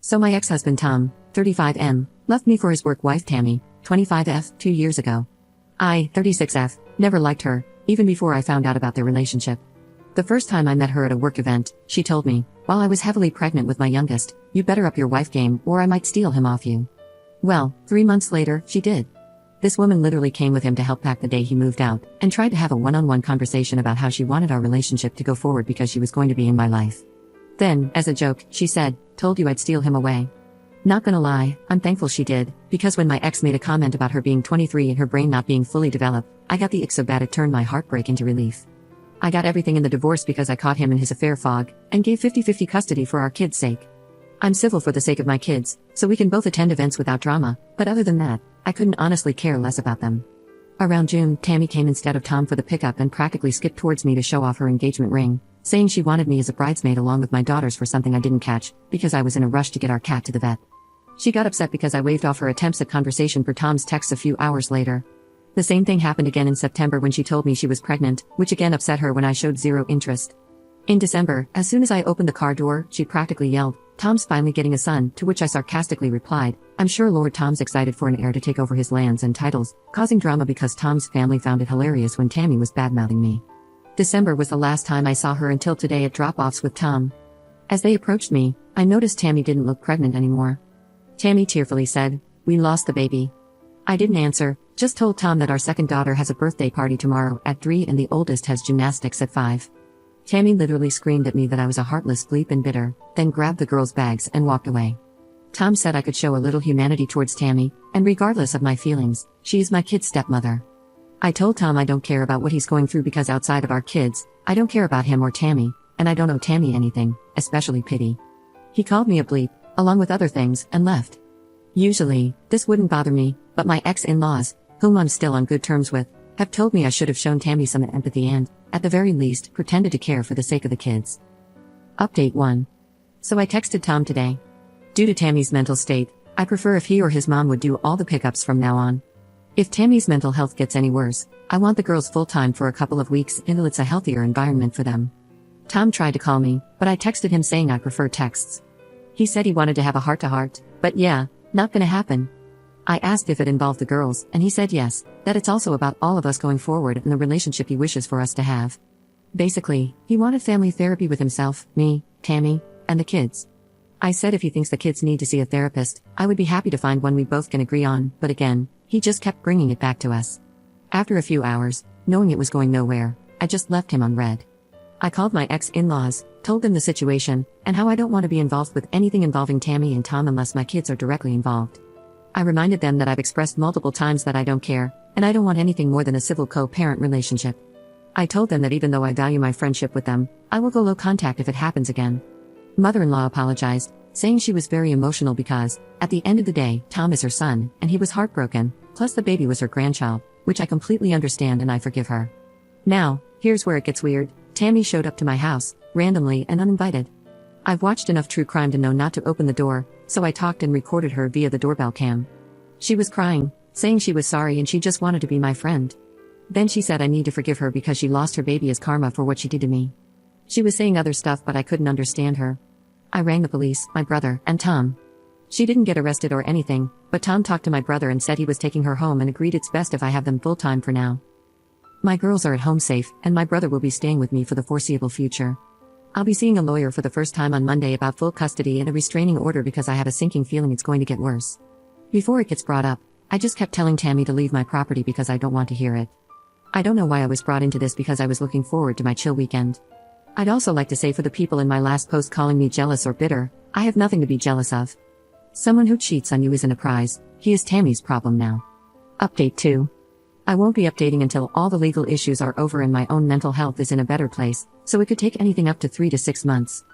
So my ex-husband Tom, 35M, left me for his work wife Tammy, 25F, 2 years ago. I, 36F, never liked her, even before I found out about their relationship. The first time I met her at a work event, she told me, while I was heavily pregnant with my youngest, "You better up your wife game or I might steal him off you." Well, 3 months later, she did. This woman literally came with him to help pack the day he moved out, and tried to have a one-on-one conversation about how she wanted our relationship to go forward because she was going to be in my life. Then, as a joke, she said, "Told you I'd steal him away." Not gonna lie, I'm thankful she did, because when my ex made a comment about her being 23 and her brain not being fully developed, I got the ick so bad it turned my heartbreak into relief. I got everything in the divorce because I caught him in his affair fog, and gave 50-50 custody for our kids' sake. I'm civil for the sake of my kids, so we can both attend events without drama, but other than that, I couldn't honestly care less about them. Around June, Tammy came instead of Tom for the pickup and practically skipped towards me to show off her engagement ring, saying she wanted me as a bridesmaid along with my daughters for something I didn't catch, because I was in a rush to get our cat to the vet. She got upset because I waved off her attempts at conversation per Tom's texts a few hours later. The same thing happened again in September when she told me she was pregnant, which again upset her when I showed zero interest. In December, as soon as I opened the car door, she practically yelled, "Tom's finally getting a son," to which I sarcastically replied, "I'm sure Lord Tom's excited for an heir to take over his lands and titles," causing drama because Tom's family found it hilarious when Tammy was badmouthing me. December was the last time I saw her until today at drop-offs with Tom. As they approached me, I noticed Tammy didn't look pregnant anymore. Tammy tearfully said, "We lost the baby." I didn't answer, just told Tom that our second daughter has a birthday party tomorrow at 3 and the oldest has gymnastics at 5. Tammy literally screamed at me that I was a heartless bleep and bitter, then grabbed the girls' bags and walked away. Tom said I could show a little humanity towards Tammy, and regardless of my feelings, she is my kid's stepmother. I told Tom I don't care about what he's going through because outside of our kids, I don't care about him or Tammy, and I don't owe Tammy anything, especially pity. He called me a bleep, along with other things, and left. Usually, this wouldn't bother me, but my ex-in-laws, whom I'm still on good terms with, have told me I should have shown Tammy some empathy and, at the very least, pretended to care for the sake of the kids. Update 1. So I texted Tom today. Due to Tammy's mental state, I prefer if he or his mom would do all the pickups from now on. If Tammy's mental health gets any worse, I want the girls full-time for a couple of weeks until it's a healthier environment for them. Tom tried to call me, but I texted him saying I prefer texts. He said he wanted to have a heart-to-heart, but yeah, not gonna happen. I asked if it involved the girls, and he said yes, that it's also about all of us going forward and the relationship he wishes for us to have. Basically, he wanted family therapy with himself, me, Tammy, and the kids. I said if he thinks the kids need to see a therapist, I would be happy to find one we both can agree on, but again, he just kept bringing it back to us. After a few hours, knowing it was going nowhere, I just left him on read. I called my ex-in-laws, told them the situation, and how I don't want to be involved with anything involving Tammy and Tom unless my kids are directly involved. I reminded them that I've expressed multiple times that I don't care, and I don't want anything more than a civil co-parent relationship. I told them that even though I value my friendship with them, I will go low contact if it happens again. Mother-in-law apologized, saying she was very emotional because, at the end of the day, Tom is her son, and he was heartbroken, plus the baby was her grandchild, which I completely understand and I forgive her. Now, here's where it gets weird. Tammy showed up to my house, randomly and uninvited. I've watched enough true crime to know not to open the door, so I talked and recorded her via the doorbell cam. She was crying, saying she was sorry and she just wanted to be my friend. Then she said I need to forgive her because she lost her baby as karma for what she did to me. She was saying other stuff but I couldn't understand her. I rang the police, my brother, and Tom. She didn't get arrested or anything, but Tom talked to my brother and said he was taking her home and agreed it's best if I have them full-time for now. My girls are at home safe, and my brother will be staying with me for the foreseeable future. I'll be seeing a lawyer for the first time on Monday about full custody and a restraining order because I have a sinking feeling it's going to get worse. Before it gets brought up, I just kept telling Tammy to leave my property because I don't want to hear it. I don't know why I was brought into this because I was looking forward to my chill weekend. I'd also like to say for the people in my last post calling me jealous or bitter, I have nothing to be jealous of. Someone who cheats on you isn't a prize, he is Tammy's problem now. Update 2. I won't be updating until all the legal issues are over and my own mental health is in a better place, so it could take anything up to 3 to 6 months.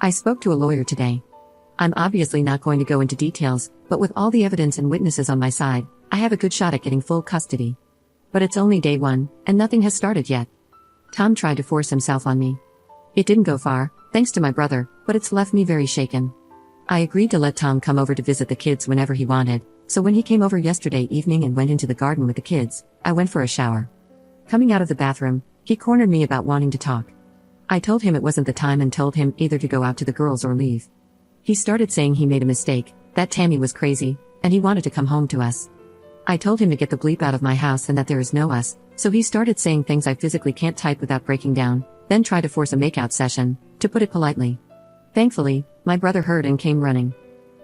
I spoke to a lawyer today. I'm obviously not going to go into details, but with all the evidence and witnesses on my side, I have a good shot at getting full custody. But it's only day 1, and nothing has started yet. Tom tried to force himself on me. It didn't go far, thanks to my brother, but it's left me very shaken. I agreed to let Tom come over to visit the kids whenever he wanted, so when he came over yesterday evening and went into the garden with the kids, I went for a shower. Coming out of the bathroom, he cornered me about wanting to talk. I told him it wasn't the time and told him either to go out to the girls or leave. He started saying he made a mistake, that Tammy was crazy, and he wanted to come home to us. I told him to get the bleep out of my house and that there is no us, so he started saying things I physically can't type without breaking down, then tried to force a makeout session, to put it politely. Thankfully, my brother heard and came running.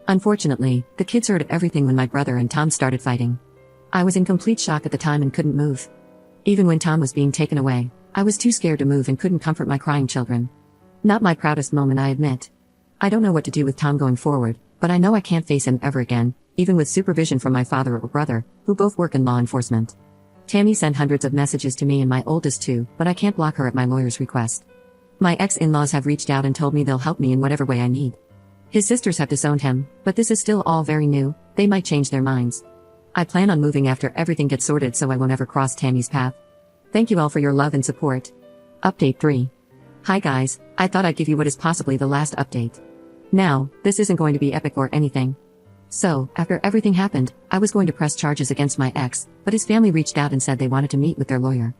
Unfortunately, the kids heard everything when my brother and Tom started fighting. I was in complete shock at the time and couldn't move. Even when Tom was being taken away, I was too scared to move and couldn't comfort my crying children. Not my proudest moment, I admit. I don't know what to do with Tom going forward, but I know I can't face him ever again, even with supervision from my father or brother, who both work in law enforcement. Tammy sent hundreds of messages to me and my oldest too, but I can't block her at my lawyer's request. My ex-in-laws have reached out and told me they'll help me in whatever way I need. His sisters have disowned him, but this is still all very new, they might change their minds. I plan on moving after everything gets sorted so I won't ever cross Tammy's path. Thank you all for your love and support. Update 3. Hi guys, I thought I'd give you what is possibly the last update. Now, this isn't going to be epic or anything. So, after everything happened, I was going to press charges against my ex, but his family reached out and said they wanted to meet with their lawyer.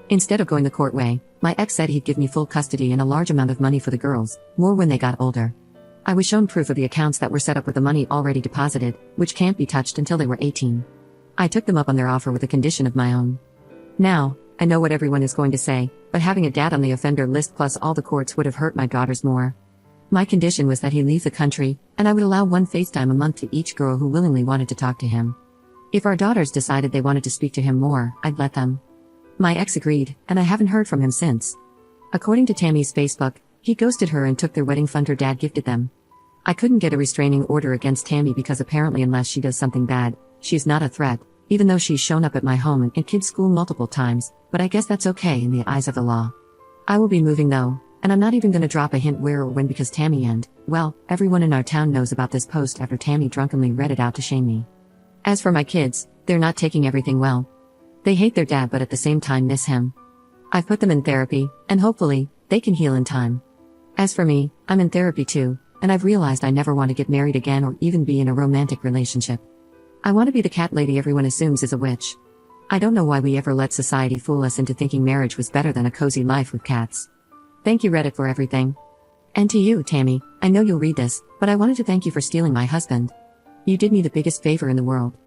Instead of going the court way, my ex said he'd give me full custody and a large amount of money for the girls, more when they got older. I was shown proof of the accounts that were set up with the money already deposited, which can't be touched until they were 18. I took them up on their offer with a condition of my own. Now, I know what everyone is going to say, but having a dad on the offender list plus all the courts would have hurt my daughters more. My condition was that he leave the country, and I would allow one FaceTime a month to each girl who willingly wanted to talk to him. If our daughters decided they wanted to speak to him more, I'd let them. My ex agreed, and I haven't heard from him since. According to Tammy's Facebook, he ghosted her and took their wedding fund her dad gifted them. I couldn't get a restraining order against Tammy because apparently unless she does something bad, she's not a threat, even though she's shown up at my home and kids' school multiple times, but I guess that's okay in the eyes of the law. I will be moving though. And I'm not even gonna drop a hint where or when because Tammy and, well, everyone in our town knows about this post after Tammy drunkenly read it out to shame me. As for my kids, they're not taking everything well. They hate their dad but at the same time miss him. I've put them in therapy, and hopefully, they can heal in time. As for me, I'm in therapy too, and I've realized I never want to get married again or even be in a romantic relationship. I want to be the cat lady everyone assumes is a witch. I don't know why we ever let society fool us into thinking marriage was better than a cozy life with cats. Thank you Reddit for everything. And to you, Tammy, I know you'll read this, but I wanted to thank you for stealing my husband. You did me the biggest favor in the world.